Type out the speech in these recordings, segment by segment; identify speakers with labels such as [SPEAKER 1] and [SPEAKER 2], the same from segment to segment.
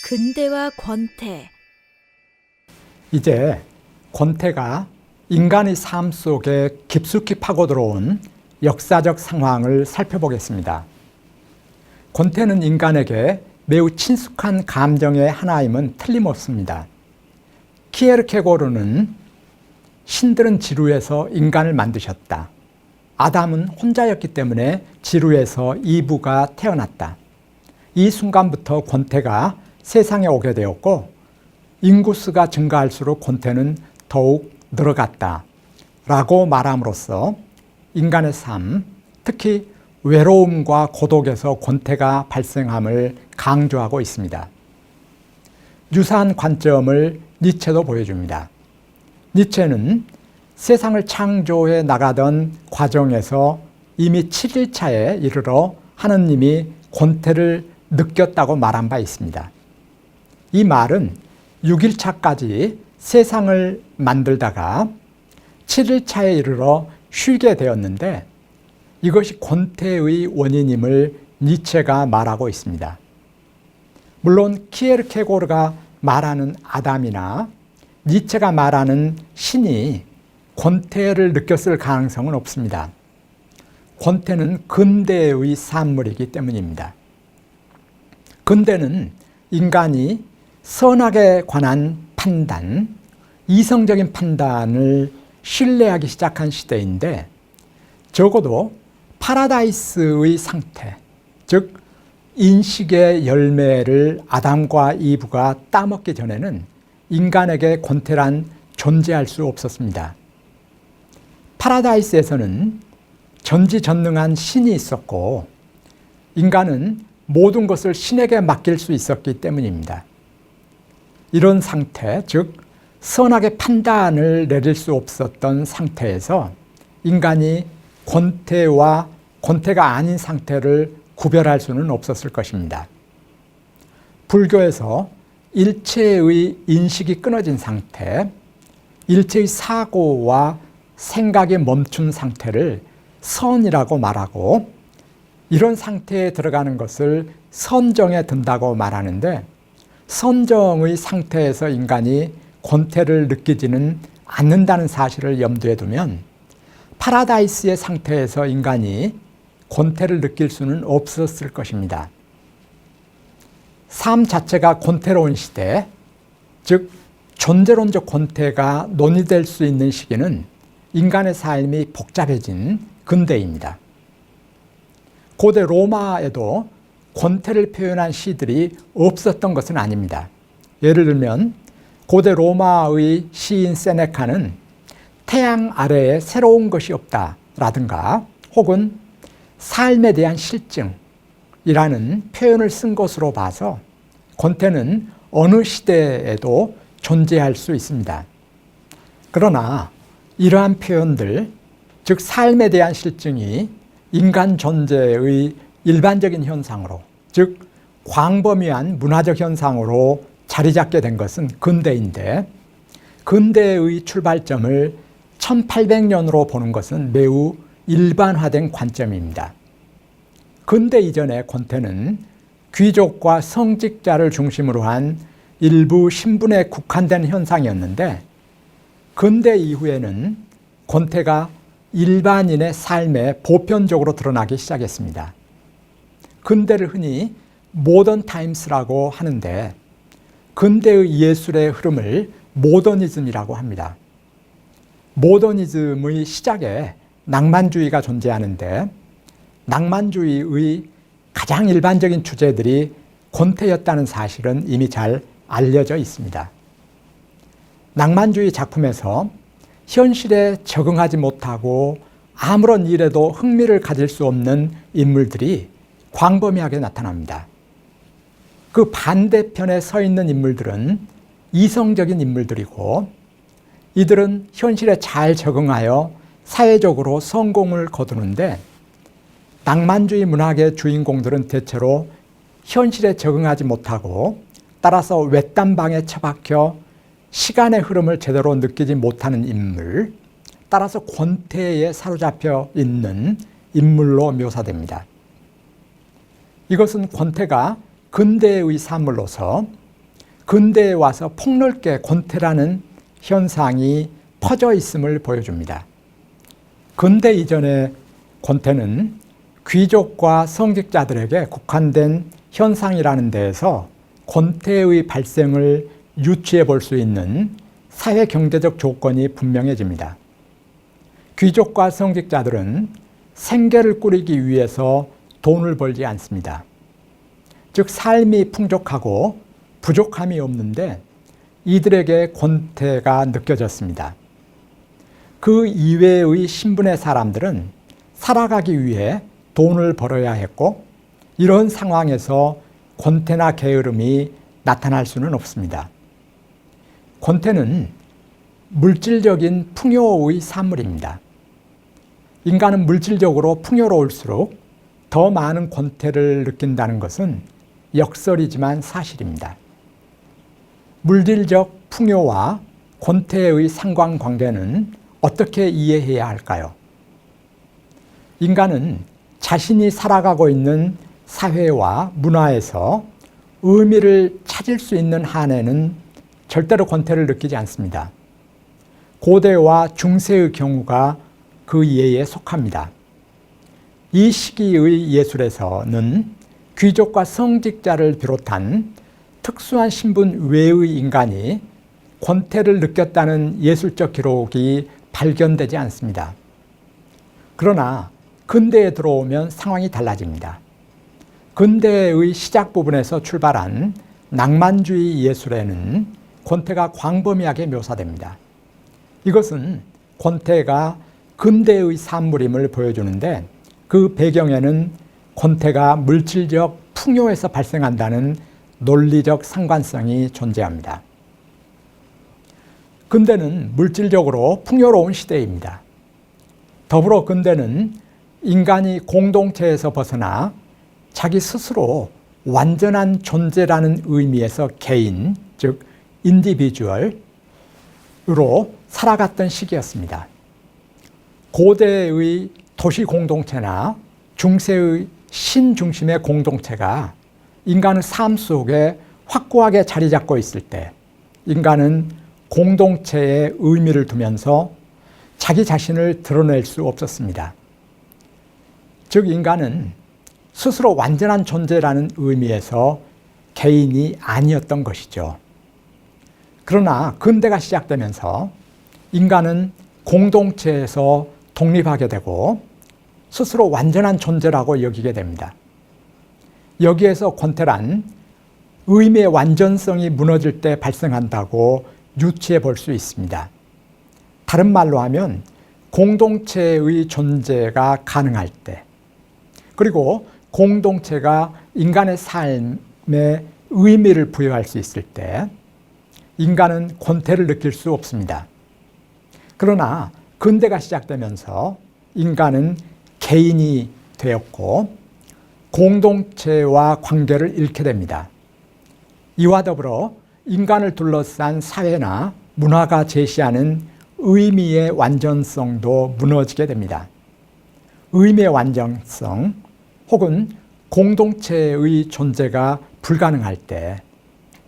[SPEAKER 1] 근대와 권태.
[SPEAKER 2] 이제 권태가 인간의 삶 속에 깊숙이 파고들어온 역사적 상황을 살펴보겠습니다. 권태는 인간에게 매우 친숙한 감정의 하나임은 틀림없습니다. 키에르케고르는 신들은 지루해서 인간을 만드셨다. 아담은 혼자였기 때문에 지루해서 이브가 태어났다. 이 순간부터 권태가 세상에 오게 되었고 인구수가 증가할수록 권태는 더욱 늘어갔다 라고 말함으로써 인간의 삶, 특히 외로움과 고독에서 권태가 발생함을 강조하고 있습니다. 유사한 관점을 니체도 보여줍니다. 니체는 세상을 창조해 나가던 과정에서 이미 7일차에 이르러 하느님이 권태를 느꼈다고 말한 바 있습니다. 이 말은 6일차까지 세상을 만들다가 7일차에 이르러 쉬게 되었는데 이것이 권태의 원인임을 니체가 말하고 있습니다. 물론 키에르케고르가 말하는 아담이나 니체가 말하는 신이 권태를 느꼈을 가능성은 없습니다. 권태는 근대의 산물이기 때문입니다. 근대는 인간이 선악에 관한 판단, 이성적인 판단을 신뢰하기 시작한 시대인데 적어도 파라다이스의 상태, 즉 인식의 열매를 아담과 이브가 따먹기 전에는 인간에게 권태란 존재할 수 없었습니다. 파라다이스에서는 전지전능한 신이 있었고 인간은 모든 것을 신에게 맡길 수 있었기 때문입니다. 이런 상태, 즉 선악의 판단을 내릴 수 없었던 상태에서 인간이 권태와 권태가 아닌 상태를 구별할 수는 없었을 것입니다. 불교에서 일체의 인식이 끊어진 상태, 일체의 사고와 생각이 멈춘 상태를 선이라고 말하고 이런 상태에 들어가는 것을 선정에 든다고 말하는데 선정의 상태에서 인간이 권태를 느끼지는 않는다는 사실을 염두에 두면 파라다이스의 상태에서 인간이 권태를 느낄 수는 없었을 것입니다. 삶 자체가 권태로운 시대, 즉 존재론적 권태가 논의될 수 있는 시기는 인간의 삶이 복잡해진 근대입니다. 고대 로마에도 권태를 표현한 시들이 없었던 것은 아닙니다. 예를 들면 고대 로마의 시인 세네카는 태양 아래에 새로운 것이 없다라든가 혹은 삶에 대한 실증이라는 표현을 쓴 것으로 봐서 권태는 어느 시대에도 존재할 수 있습니다. 그러나 이러한 표현들, 즉 삶에 대한 실증이 인간 존재의 일반적인 현상으로, 즉 광범위한 문화적 현상으로 자리 잡게 된 것은 근대인데 근대의 출발점을 1800년으로 보는 것은 매우 일반화된 관점입니다. 근대 이전의 권태는 귀족과 성직자를 중심으로 한 일부 신분에 국한된 현상이었는데 근대 이후에는 권태가 일반인의 삶에 보편적으로 드러나기 시작했습니다. 근대를 흔히 모던 타임스라고 하는데 근대의 예술의 흐름을 모더니즘이라고 합니다. 모더니즘의 시작에 낭만주의가 존재하는데 낭만주의의 가장 일반적인 주제들이 권태였다는 사실은 이미 잘 알려져 있습니다. 낭만주의 작품에서 현실에 적응하지 못하고 아무런 일에도 흥미를 가질 수 없는 인물들이 광범위하게 나타납니다. 그 반대편에 서 있는 인물들은 이성적인 인물들이고 이들은 현실에 잘 적응하여 사회적으로 성공을 거두는데 낭만주의 문학의 주인공들은 대체로 현실에 적응하지 못하고 따라서 외딴방에 처박혀 시간의 흐름을 제대로 느끼지 못하는 인물, 따라서 권태에 사로잡혀 있는 인물로 묘사됩니다. 이것은 권태가 근대의 산물로서 근대에 와서 폭넓게 권태라는 현상이 퍼져 있음을 보여줍니다. 근대 이전의 권태는 귀족과 성직자들에게 국한된 현상이라는 데에서 권태의 발생을 유추해 볼 수 있는 사회 경제적 조건이 분명해집니다. 귀족과 성직자들은 생계를 꾸리기 위해서 돈을 벌지 않습니다. 즉 삶이 풍족하고 부족함이 없는데 이들에게 권태가 느껴졌습니다. 그 이외의 신분의 사람들은 살아가기 위해 돈을 벌어야 했고 이런 상황에서 권태나 게으름이 나타날 수는 없습니다. 권태는 물질적인 풍요의 산물입니다. 인간은 물질적으로 풍요로울수록 더 많은 권태를 느낀다는 것은 역설이지만 사실입니다. 물질적 풍요와 권태의 상관관계는 어떻게 이해해야 할까요? 인간은 자신이 살아가고 있는 사회와 문화에서 의미를 찾을 수 있는 한에는 절대로 권태를 느끼지 않습니다. 고대와 중세의 경우가 그 예에 속합니다. 이 시기의 예술에서는 귀족과 성직자를 비롯한 특수한 신분 외의 인간이 권태를 느꼈다는 예술적 기록이 발견되지 않습니다. 그러나 근대에 들어오면 상황이 달라집니다. 근대의 시작 부분에서 출발한 낭만주의 예술에는 권태가 광범위하게 묘사됩니다. 이것은 권태가 근대의 산물임을 보여주는데 그 배경에는 권태가 물질적 풍요에서 발생한다는 논리적 상관성이 존재합니다. 근대는 물질적으로 풍요로운 시대입니다. 더불어 근대는 인간이 공동체에서 벗어나 자기 스스로 완전한 존재라는 의미에서 개인, 즉 인디비주얼로 살아갔던 시기였습니다. 고대의 도시 공동체나 중세의 신중심의 공동체가 인간의 삶 속에 확고하게 자리 잡고 있을 때 인간은 공동체에 의미를 두면서 자기 자신을 드러낼 수 없었습니다. 즉 인간은 스스로 완전한 존재라는 의미에서 개인이 아니었던 것이죠. 그러나 근대가 시작되면서 인간은 공동체에서 독립하게 되고 스스로 완전한 존재라고 여기게 됩니다. 여기에서 권태란 의미의 완전성이 무너질 때 발생한다고 유추해 볼 수 있습니다. 다른 말로 하면 공동체의 존재가 가능할 때, 그리고 공동체가 인간의 삶에 의미를 부여할 수 있을 때 인간은 권태를 느낄 수 없습니다. 그러나 근대가 시작되면서 인간은 개인이 되었고 공동체와 관계를 잃게 됩니다. 이와 더불어 인간을 둘러싼 사회나 문화가 제시하는 의미의 완전성도 무너지게 됩니다. 의미의 완전성 혹은 공동체의 존재가 불가능할 때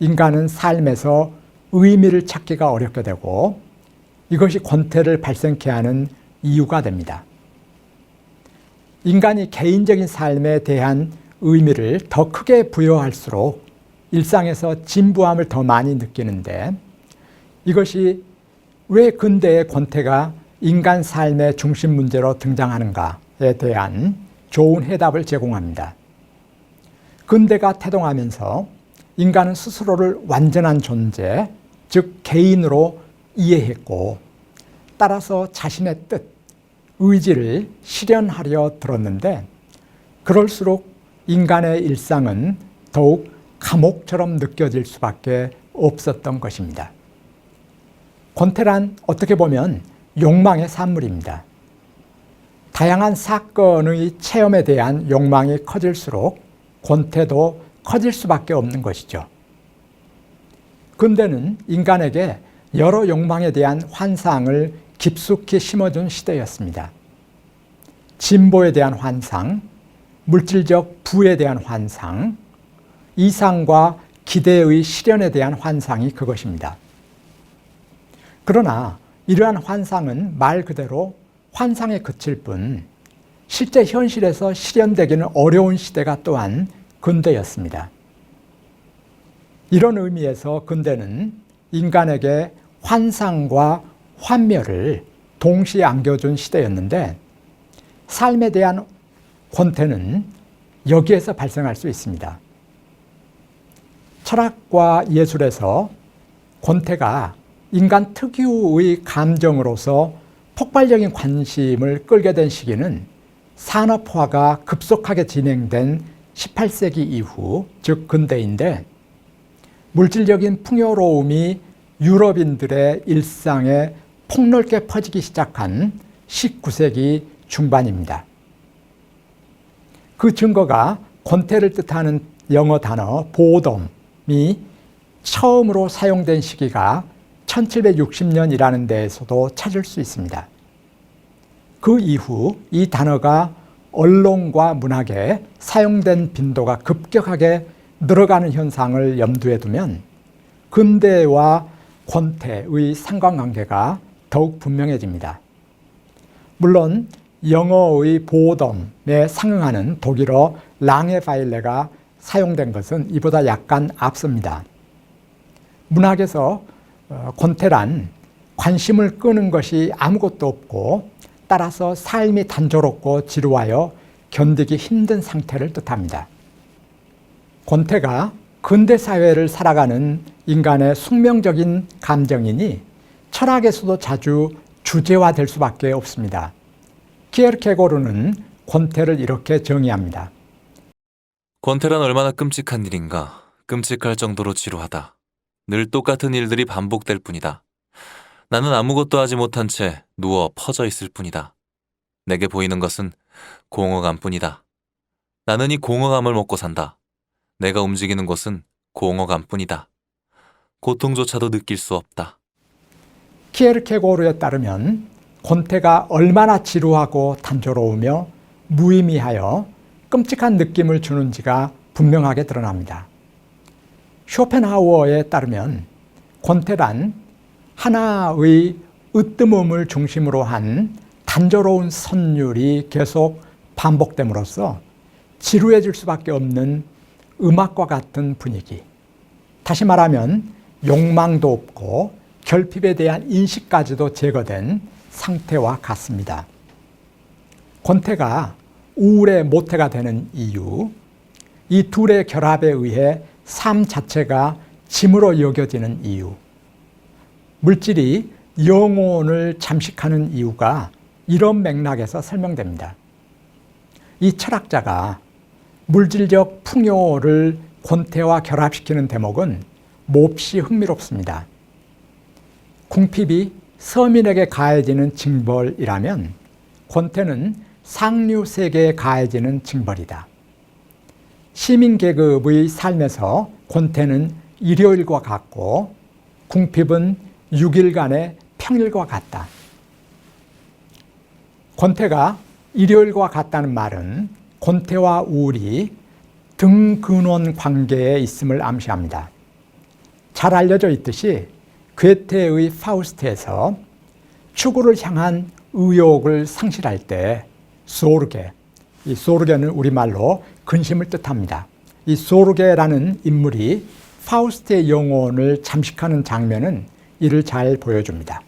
[SPEAKER 2] 인간은 삶에서 의미를 찾기가 어렵게 되고 이것이 권태를 발생케 하는 이유가 됩니다. 인간이 개인적인 삶에 대한 의미를 더 크게 부여할수록 일상에서 진부함을 더 많이 느끼는데 이것이 왜 근대의 권태가 인간 삶의 중심 문제로 등장하는가에 대한 좋은 해답을 제공합니다. 근대가 태동하면서 인간은 스스로를 완전한 존재, 즉 개인으로 이해했고 따라서 자신의 뜻, 의지를 실현하려 들었는데 그럴수록 인간의 일상은 더욱 감옥처럼 느껴질 수밖에 없었던 것입니다. 권태란 어떻게 보면 욕망의 산물입니다. 다양한 사건의 체험에 대한 욕망이 커질수록 권태도 커질 수밖에 없는 것이죠. 근대는 인간에게 여러 욕망에 대한 환상을 깊숙이 심어준 시대였습니다. 진보에 대한 환상, 물질적 부에 대한 환상, 이상과 기대의 실현에 대한 환상이 그것입니다. 그러나 이러한 환상은 말 그대로 환상에 그칠 뿐 실제 현실에서 실현되기는 어려운 시대가 또한 근대였습니다. 이런 의미에서 근대는 인간에게 환상과 환멸을 동시에 안겨준 시대였는데 삶에 대한 권태는 여기에서 발생할 수 있습니다. 철학과 예술에서 권태가 인간 특유의 감정으로서 폭발적인 관심을 끌게 된 시기는 산업화가 급속하게 진행된 18세기 이후, 즉 근대인데 물질적인 풍요로움이 유럽인들의 일상에 폭넓게 퍼지기 시작한 19세기 중반입니다. 그 증거가 권태를 뜻하는 영어 단어 보덤이 처음으로 사용된 시기가 1760년이라는 데에서도 찾을 수 있습니다. 그 이후 이 단어가 언론과 문학에 사용된 빈도가 급격하게 늘어가는 현상을 염두에 두면 근대와 권태의 상관관계가 더욱 분명해집니다. 물론 영어의 보덤에 상응하는 독일어 랑게바일레가 사용된 것은 이보다 약간 앞섭니다. 문학에서 권태란 관심을 끄는 것이 아무것도 없고 따라서 삶이 단조롭고 지루하여 견디기 힘든 상태를 뜻합니다. 권태가 근대사회를 살아가는 인간의 숙명적인 감정이니 철학에서도 자주 주제화될 수밖에 없습니다. 키에르케고르는 권태를 이렇게 정의합니다.
[SPEAKER 3] 권태란 얼마나 끔찍한 일인가. 끔찍할 정도로 지루하다. 늘 똑같은 일들이 반복될 뿐이다. 나는 아무것도 하지 못한 채 누워 퍼져 있을 뿐이다. 내게 보이는 것은 공허감뿐이다. 나는 이 공허감을 먹고 산다. 내가 움직이는 곳은 공허감뿐이다. 고통조차도 느낄 수 없다.
[SPEAKER 2] 키에르케고르에 따르면 권태가 얼마나 지루하고 단조로우며 무의미하여 끔찍한 느낌을 주는지가 분명하게 드러납니다. 쇼펜하우어에 따르면 권태란 하나의 으뜸음을 중심으로 한 단조로운 선율이 계속 반복됨으로써 지루해질 수밖에 없는 음악과 같은 분위기. 다시 말하면 욕망도 없고 결핍에 대한 인식까지도 제거된 상태와 같습니다. 권태가 우울의 모태가 되는 이유, 이 둘의 결합에 의해 삶 자체가 짐으로 여겨지는 이유, 물질이 영혼을 잠식하는 이유가 이런 맥락에서 설명됩니다. 이 철학자가 물질적 풍요를 권태와 결합시키는 대목은 몹시 흥미롭습니다. 궁핍이 서민에게 가해지는 징벌이라면 권태는 상류 세계에 가해지는 징벌이다. 시민계급의 삶에서 권태는 일요일과 같고 궁핍은 6일간의 평일과 같다. 권태가 일요일과 같다는 말은 권태와 우울이 등근원 관계에 있음을 암시합니다. 잘 알려져 있듯이 괴테의 파우스트에서 추구를 향한 의욕을 상실할 때 소르게, 이 소르게는 우리말로 근심을 뜻합니다. 이 소르게라는 인물이 파우스트의 영혼을 잠식하는 장면은 이를 잘 보여줍니다.